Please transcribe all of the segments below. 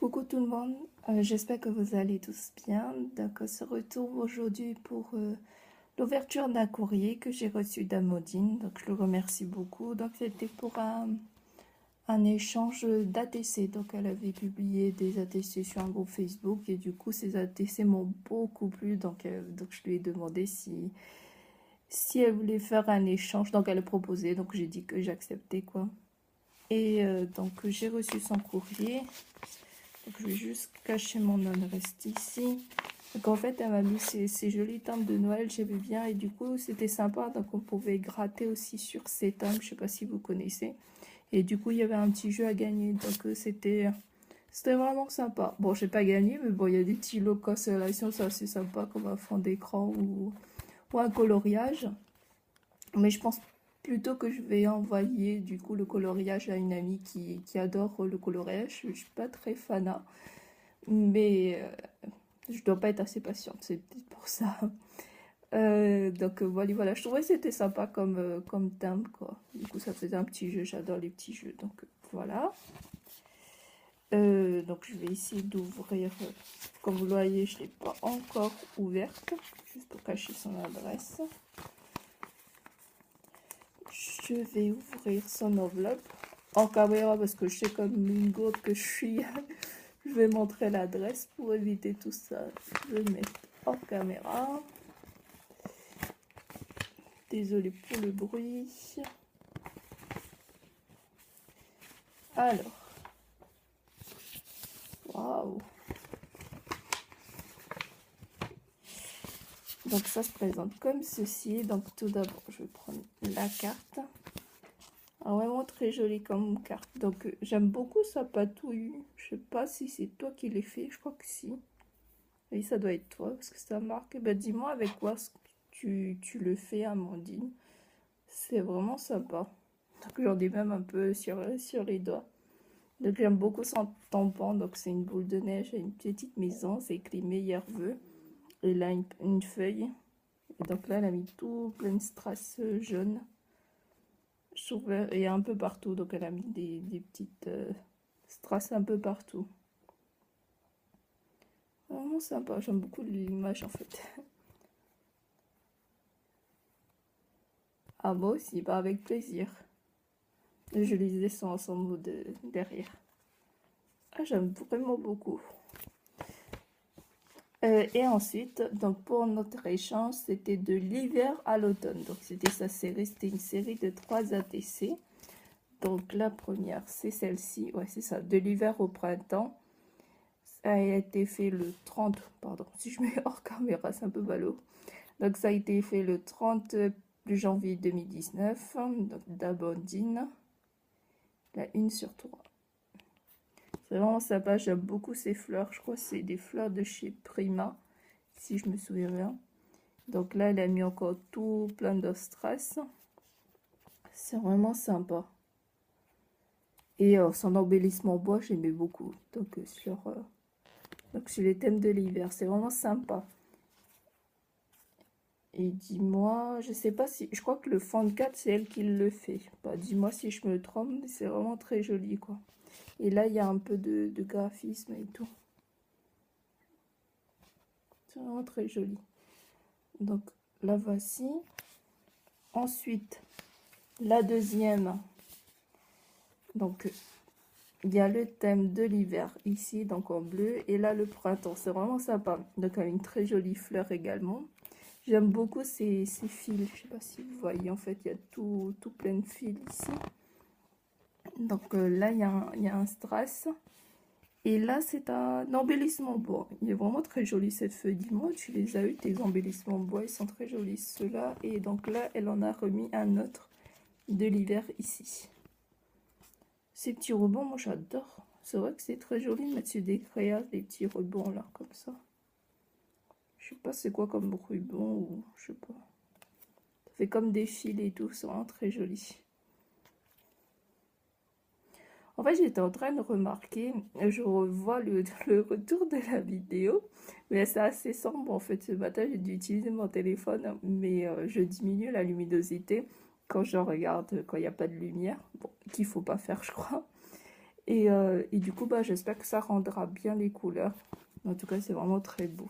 Coucou tout le monde, j'espère que vous allez tous bien. Donc on se retrouve aujourd'hui pour l'ouverture d'un courrier que j'ai reçu d'Amandine. Donc je le remercie beaucoup. Donc c'était pour un échange d'ATC. Donc elle avait publié des ATC sur un groupe Facebook et du coup ces ATC m'ont beaucoup plu. Donc je lui ai demandé si elle voulait faire un échange. Donc elle a proposé, donc j'ai dit que j'acceptais quoi. Et donc j'ai reçu son courrier. Donc, je vais juste cacher mon adresse ici. Donc en fait, elle m'a mis ces jolis timbres de Noël, j'aimais bien. Et du coup, c'était sympa. Donc on pouvait gratter aussi sur ces timbres. Je sais pas si vous connaissez. Et du coup, il y avait un petit jeu à gagner. Donc c'était vraiment sympa. Bon, j'ai pas gagné, mais bon, il y a des petits lots consolation. C'est assez sympa comme un fond d'écran ou un coloriage. Mais je pense plutôt que je vais envoyer du coup le coloriage à une amie qui adore le coloriage. Je suis pas très fanat. Mais je dois pas être assez patiente, c'est peut-être pour ça. Voilà, je trouvais que c'était sympa comme thème, quoi. Du coup, ça faisait un petit jeu, j'adore les petits jeux, donc voilà. Donc je vais essayer d'ouvrir, comme vous le voyez, je ne l'ai pas encore ouverte, juste pour cacher son adresse. Je vais ouvrir son enveloppe en caméra parce que je sais comme une gourde que je suis. Je vais montrer l'adresse pour éviter tout ça. Je vais mettre hors caméra. Désolée pour le bruit. Alors. Waouh. Donc ça se présente comme ceci. Donc tout d'abord, je vais prendre la carte. Ah, vraiment très jolie comme carte. Donc j'aime beaucoup sa patouille. Je sais pas si c'est toi qui l'as fait. Je crois que si. Oui, ça doit être toi parce que ça marque. Ben, dis-moi avec quoi tu le fais, Amandine. C'est vraiment sympa. Donc j'en ai même un peu sur les doigts. Donc j'aime beaucoup son tampon. Donc c'est une boule de neige et une petite maison. C'est écrit meilleurs vœux. Et là une feuille. Et donc là elle a mis tout plein de strass jaunes. Et un peu partout. Donc elle a mis des petites strass un peu partout. Vraiment sympa. J'aime beaucoup l'image en fait. Ah moi aussi, bah avec plaisir. Je lisais son mot derrière. Ah, j'aime vraiment beaucoup. Et ensuite, donc pour notre échange, c'était de l'hiver à l'automne. Donc c'était sa série, c'était une série de 3 ATC. Donc la première, c'est celle-ci, ouais c'est ça, de l'hiver au printemps. Ça a été fait le 30, pardon, si je mets hors caméra, c'est un peu ballot. Donc ça a été fait le 30 janvier 2019, donc d'Abondine, la 1/3. C'est vraiment sympa, j'aime beaucoup ces fleurs. Je crois que c'est des fleurs de chez Prima, si je me souviens bien. Donc là, elle a mis encore tout plein de strass. C'est vraiment sympa. Et son embellissement bois, j'aimais beaucoup. Donc sur les thèmes de l'hiver, c'est vraiment sympa. Et dis-moi, je sais pas si... Je crois que le fond de 4, c'est elle qui le fait. Bah, dis-moi si je me trompe, mais c'est vraiment très joli, quoi. Et là, il y a un peu de graphisme et tout. C'est vraiment très joli. Donc, la voici. Ensuite, la deuxième. Donc, il y a le thème de l'hiver ici, donc en bleu. Et là, le printemps. C'est vraiment sympa. Donc, une très jolie fleur également. J'aime beaucoup ces fils. Je ne sais pas si vous voyez. En fait, il y a tout plein de fils ici. Donc, là, il y a un strass. Et là, c'est un embellissement bois. Il est vraiment très joli cette feuille. Dis-moi, tu les as eu, tes embellissements bois. Ils sont très jolis, ceux-là. Et donc là, elle en a remis un autre de l'hiver ici. Ces petits rubans, moi j'adore. C'est vrai que c'est très joli de mettre sur des créas, des petits rubans là, comme ça. Je sais pas c'est quoi comme ruban ou je sais pas. Ça fait comme des fils et tout, c'est vraiment très joli. En fait, j'étais en train de remarquer, je revois le retour de la vidéo, mais c'est assez sombre en fait. Ce matin, j'ai dû utiliser mon téléphone, mais je diminue la luminosité quand je regarde, quand il n'y a pas de lumière, bon, qu'il faut pas faire, je crois. Et du coup, bah, j'espère que ça rendra bien les couleurs. En tout cas, c'est vraiment très beau.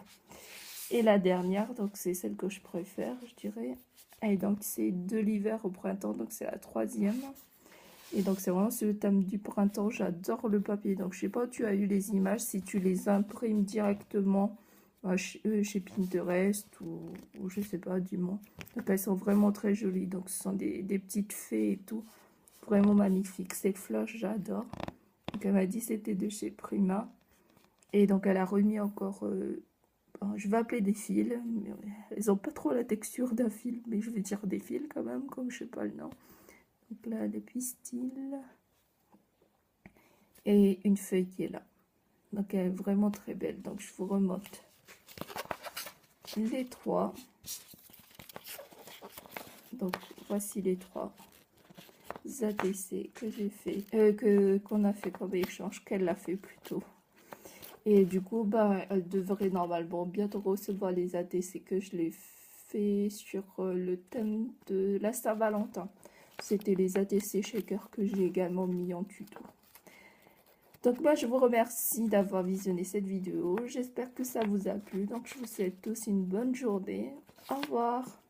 Et la dernière, donc c'est celle que je préfère, je dirais. Et donc c'est de l'hiver au printemps, donc c'est la troisième. Et donc c'est vraiment sur le thème du printemps, j'adore le papier. Donc je sais pas où tu as eu les images, si tu les imprimes directement chez Pinterest ou je sais pas du moins. Donc elles sont vraiment très jolies, donc ce sont des petites fées et tout. Vraiment magnifique. Cette floche, j'adore. Donc elle m'a dit c'était de chez Prima. Et donc elle a remis encore, je vais appeler des fils, mais elles n'ont pas trop la texture d'un fil, mais je vais dire des fils quand même, comme je sais pas le nom. Donc là, des pistils et une feuille qui est là. Donc elle est vraiment très belle. Donc je vous remonte les trois. Donc voici les trois ATC que j'ai fait, qu'on a fait comme échange, qu'elle a fait plutôt. Et du coup, bah, elle devrait normalement bientôt recevoir les ATC que je l'ai fait sur le thème de la Saint-Valentin. C'était les ATC Shaker que j'ai également mis en tuto. Donc moi, je vous remercie d'avoir visionné cette vidéo. J'espère que ça vous a plu. Donc je vous souhaite tous une bonne journée. Au revoir.